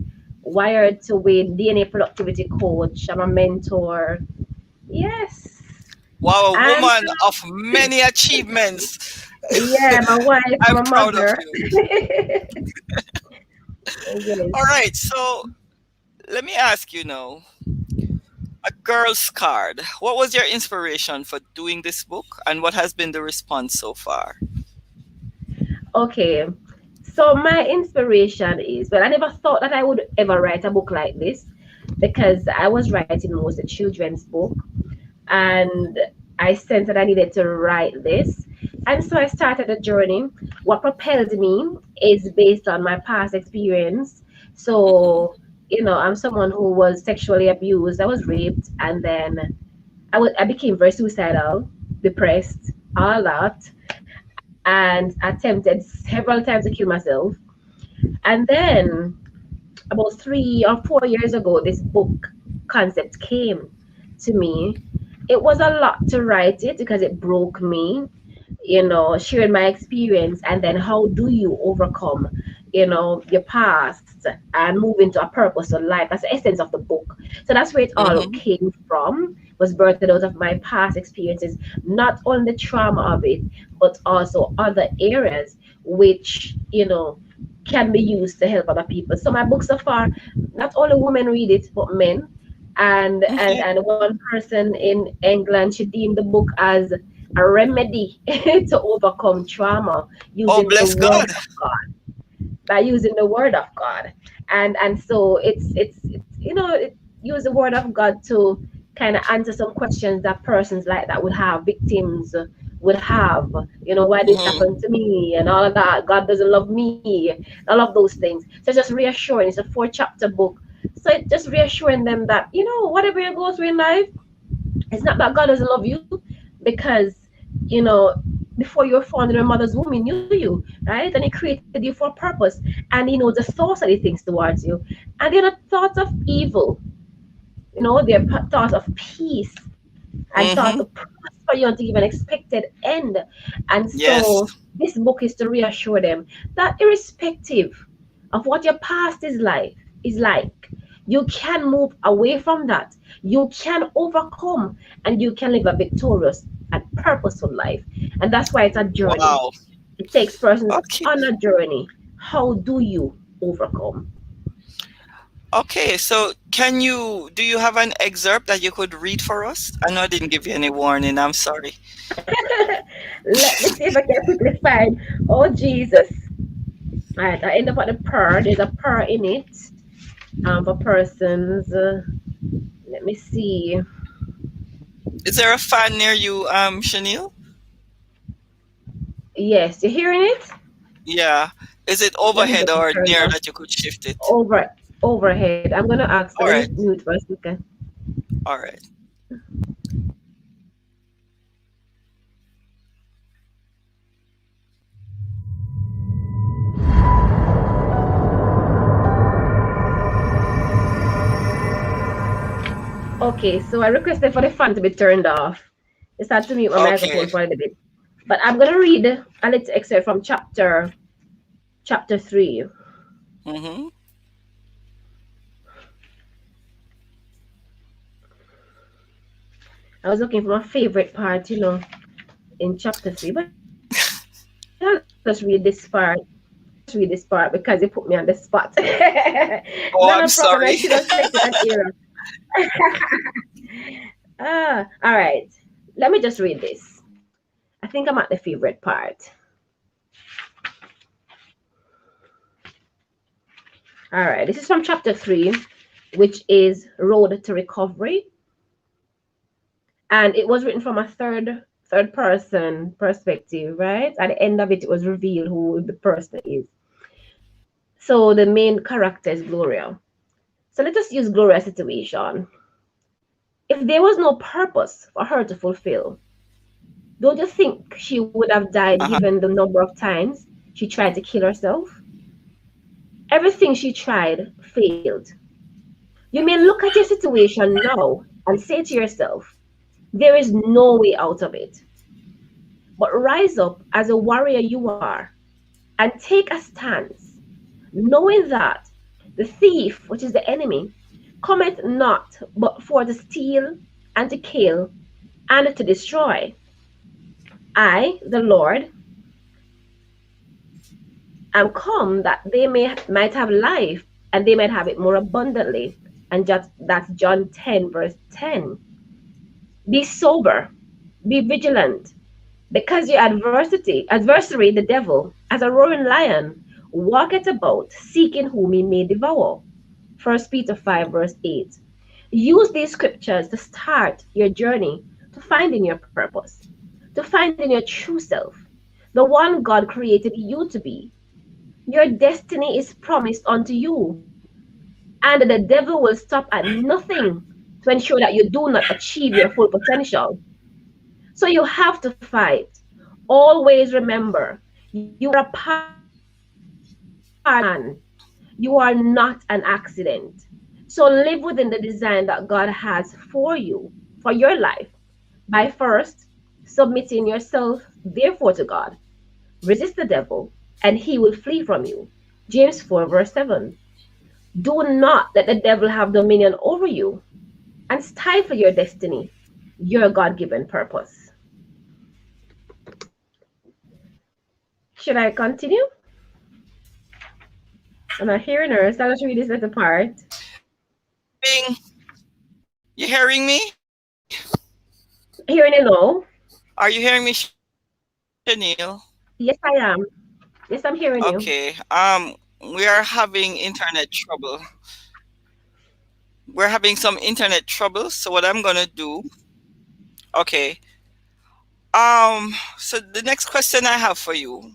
Wired to Win DNA productivity coach. I'm a mentor. Yes. Wow, a And woman of many achievements. yeah, my wife, I'm my proud of mother. you. Yes. All right, so let me ask you now, A Girl's Card. What was your inspiration for doing this book, and what has been the response so far? Okay. So my inspiration is, well, I never thought that I would ever write a book like this because I was writing most a children's book, and I sensed that I needed to write this. And so I started a journey. What propelled me is based on my past experience. Hmm. So, I'm someone who was sexually abused. I was raped, and then I became very suicidal, depressed, all that, and attempted several times to kill myself. And then about 3 or 4 years ago, this book concept came to me. It was a lot to write it because it broke me, sharing my experience, and then how do you overcome, your past and move into a purposeful life. That's the essence of the book. So that's where it all Hmm. came from, was birthed out of my past experiences, not only the trauma of it, but also other areas which, can be used to help other people. So my book so far, not only women read it, but men. Okay. And one person in England, she deemed the book as a remedy to overcome trauma Oh, using the bless word God. of God, by using the word of God. And so it's it use the word of God to kind of answer some questions that persons like that would have, victims would have, why this Hmm. happened to me and all of that. God doesn't love me, all of those things. So it's just reassuring. It's a 4 chapter book. So it's just reassuring them that, whatever you go through in life, it's not that God doesn't love you, because, you know, before you were formed in your mother's womb, He knew you, right? And He created you for a purpose. And He knows the thoughts that He thinks towards you. And they're not thoughts of evil, they're thoughts of peace and thoughts Hmm. to prosper you and to give an expected end. And Yes. so this book is to reassure them that irrespective of what your past is like, you can move away from that. You can overcome, and you can live a victorious and purposeful life. And that's why it's a journey. Wow. It takes persons Okay. on a journey. How do you overcome? Okay, so do you have an excerpt that you could read for us? I know I didn't give you any warning. I'm sorry. Let me see if I can quickly find. Oh Jesus! All right, I end up at the per. There's a per in it. For persons. Let me see. Is there a fan near you, Chanel? Yes, you hearing it? Yeah. Is it Let me overhead just or turn it near off. that you could shift it? Overhead. I'm gonna ask. All Let me right. mute for a second. All right. Okay, so I requested for the fan to be turned off. It's had to mute my Okay. microphone for a little bit. But I'm gonna read a little excerpt from chapter 3. Mm-hmm. I was looking for my favorite part, in chapter 3. But I'll just read this part. I'll just read this part because you put me on the spot. Oh, Not a I'm problem. I sorry. should have selected an era. All right. Let me just read this. I think I'm at the favorite part. All right. This is from chapter 3, which is Road to Recovery. And it was written from a third person perspective, right? At the end of it, it was revealed who the person is. So the main character is Gloria. So let us use Gloria's situation. If there was no purpose for her to fulfill, don't you think she would have died Uh-huh. given the number of times she tried to kill herself? Everything she tried failed. You may look at your situation now and say to yourself, there is no way out of it. But rise up as a warrior you are and take a stance, knowing that the thief, which is the enemy, cometh not but for to steal and to kill and to destroy. I, the Lord, am come that they might have life and they might have it more abundantly. And just that's John 10, verse 10. Be sober, be vigilant, because your adversary, the devil, as a roaring lion, walketh about, seeking whom he may devour. First Peter 5, verse 8. Use these scriptures to start your journey to finding your purpose, to finding your true self, the one God created you to be. Your destiny is promised unto you, and the devil will stop at nothing to ensure that you do not achieve your full potential. So you have to fight. Always remember, you are a part of man. You are not an accident. So live within the design that God has for you, for your life, by first submitting yourself, therefore, to God. Resist the devil, and he will flee from you. James 4, verse 7. Do not let the devil have dominion over you and stifle your destiny, your God given purpose. Should I continue? I'm not hearing her, so let's read this little part. Bing. You hearing me? Hearing it now? Are you hearing me, Chanel? Yes, I am. Yes, I'm hearing you. Okay. We are having internet trouble. We're having some internet trouble. So what I'm gonna do? Okay. So the next question I have for you,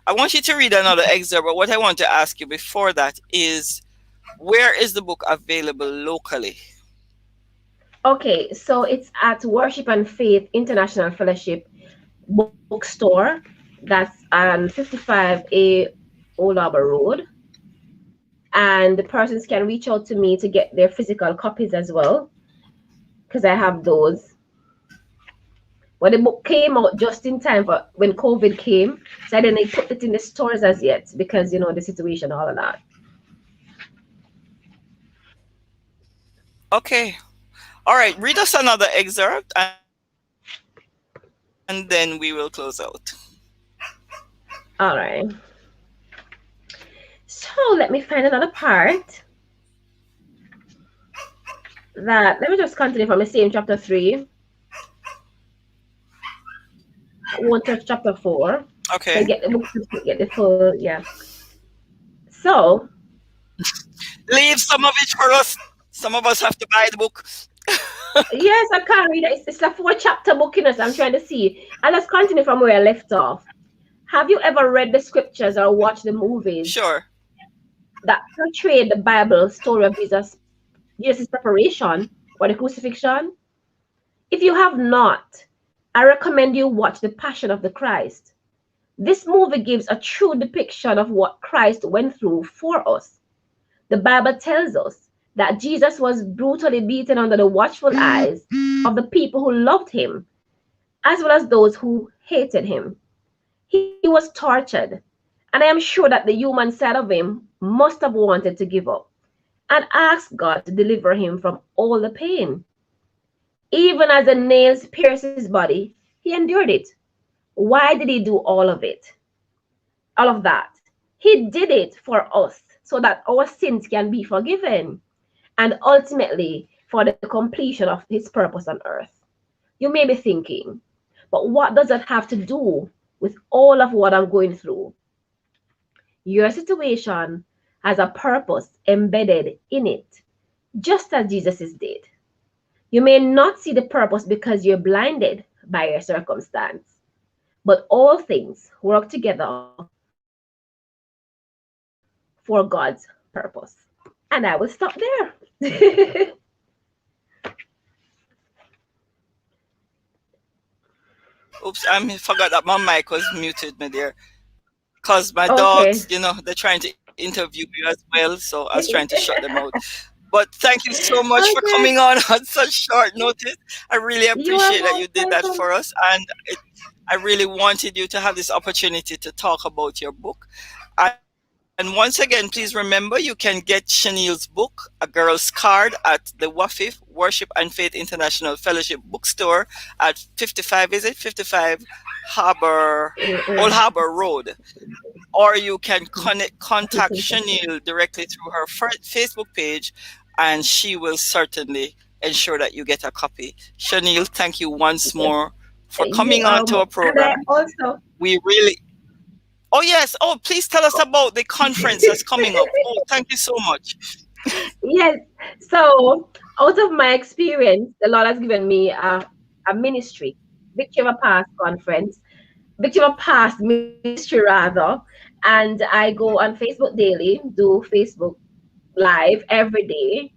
I want you to read another excerpt. But what I want to ask you before that is, where is the book available locally? Okay, so it's at Worship and Faith International Fellowship bookstore. That's on 55A Old Harbor Road. And the persons can reach out to me to get their physical copies as well, because I have those. Well, the book came out just in time for when COVID came, so I didn't put it in the stores as yet because the situation, all of that. Okay. All right. Read us another excerpt, and then we will close out. All right. So let me find another part. that, let me just continue from the same chapter 3. I won't touch chapter 4. So Okay. get the book to get the full, yeah. So, Leave some of it for us. Some of us have to buy the book. yes, I can't read it. It's a 4 chapter book, so I'm trying to see. And let's continue from where I left off. Have you ever read the scriptures or watched the movies Sure. that portray the Bible story of Jesus' preparation for the crucifixion? If you have not, I recommend you watch The Passion of the Christ. This movie gives a true depiction of what Christ went through for us. The Bible tells us that Jesus was brutally beaten under the watchful eyes of the people who loved him, as well as those who hated him. He was tortured, and I am sure that the human side of him must have wanted to give up and asked God to deliver him from all the pain. Even as the nails pierced his body, he endured it. Why did he do all of it? All of that? He did it for us so that our sins can be forgiven and ultimately for the completion of his purpose on earth. You may be thinking, but what does that have to do with all of what I'm going through? Your situation has a purpose embedded in it, just as Jesus's did. You may not see the purpose because you're blinded by your circumstance, but all things work together for God's purpose. And I will stop there. Oops, I forgot that my mic was muted, my dear. Cause my Okay. dogs, they're trying to interview me as well, so I was trying to shut them out. But thank you so much for Okay. coming on such short notice. I really You are appreciate that you most did that welcome. for us, and I really wanted you to have this opportunity to talk about your book. And once again, please remember you can get Chanel's book, A Girl's Card, at the WAFIF, Worship and Faith International Fellowship Bookstore at 55, is it? 55 Old Mm-mm. Harbor Road. Or you can contact Chanel directly through her Facebook page, and she will certainly ensure that you get a copy. Chanel, thank you once more for You coming on are, to our and I program. also, We really. Oh, yes. Oh, please tell us about the conference that's coming up. Oh, thank you so much. yes. So, out of my experience, the Lord has given me a ministry, Victory of a Past conference, Victory of a Past ministry rather, and I go on Facebook daily, do Facebook live every day,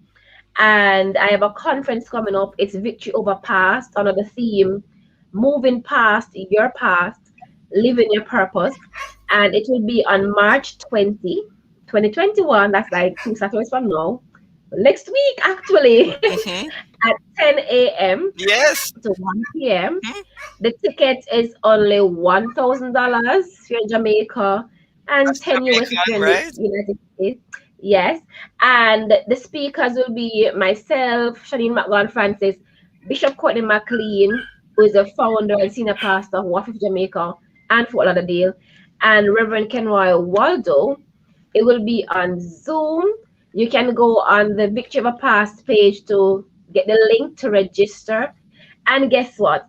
and I have a conference coming up. It's Victory Over Past under the theme Moving Past Your Past, Living Your Purpose. And it will be on March 20, 2021. That's like 2 Saturdays from now. Next week, actually, Hmm. at 10 a.m. Yes. to 1 p.m. Mhm. The ticket is only $1,000 if you're in Jamaica and That's 10 US if you're Jamaican, in the right? United States. Yes. And the speakers will be myself, Shanine McGon Francis, Bishop Courtney McLean, who is the founder and senior pastor of Wafif Jamaica and Fort Lauderdale, and Reverend Kenroy Waldo. It will be on Zoom. You can go on the Victory of a Past page to get the link to register. And guess what?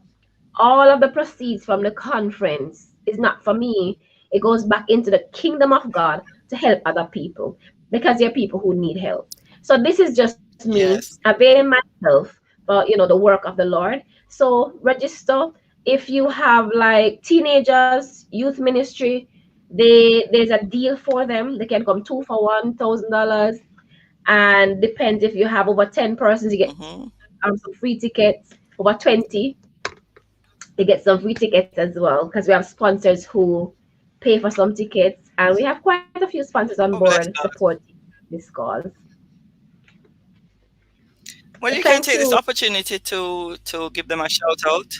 All of the proceeds from the conference is not for me. It goes back into the kingdom of God to help other people because there are people who need help. So this is just me Yes. availing myself for the work of the Lord. So register if you have like teenagers, youth ministry. There's a deal for them. They can come two for $1,000, and depends if you have over 10 persons, you get Hmm. some free tickets. Over 20, they get some free tickets as well because we have sponsors who pay for some tickets, and we have quite a few sponsors on Oh, bless board God. supporting this cause. Well, you can Thank take this you. opportunity to give them a shout out.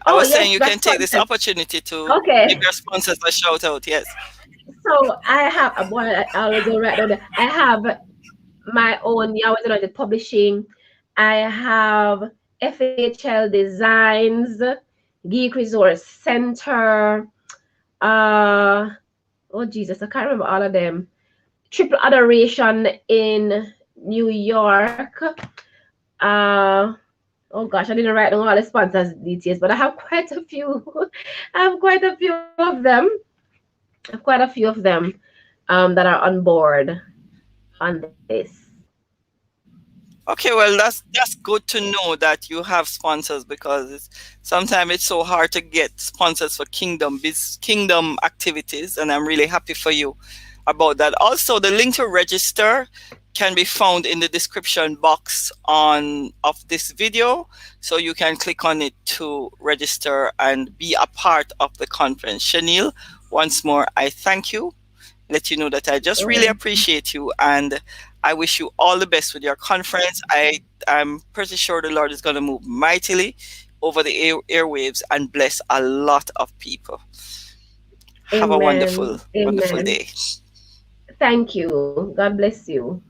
I Oh was yes, saying you my can take this sponsors. opportunity to give Okay, your sponsors a shout out. Yes. so I have a boy. I always do right down there. I have my own Yahweh Anointed Publishing. I have FHL Designs, Geek Resource Center. Uh, oh Jesus, I can't remember all of them. Triple Adoration in New York. Uh, oh gosh, I didn't write down all the sponsors details, but I have quite a few. I have quite a few of them. I have quite a few of them that are on board on this. Okay, well, that's good to know that you have sponsors, because sometimes it's so hard to get sponsors for kingdom activities, and I'm really happy for you about that. Also, the link to register can be found in the description box on of this video, so you can click on it to register and be a part of the conference. Chanel, once more, I thank you, let you know that I just really Oh, appreciate you, and I wish you all the best with your conference. I'm pretty sure the Lord is going to move mightily over the airwaves and bless a lot of people. Have a amen. wonderful, wonderful Amen. day. Thank you. God bless you.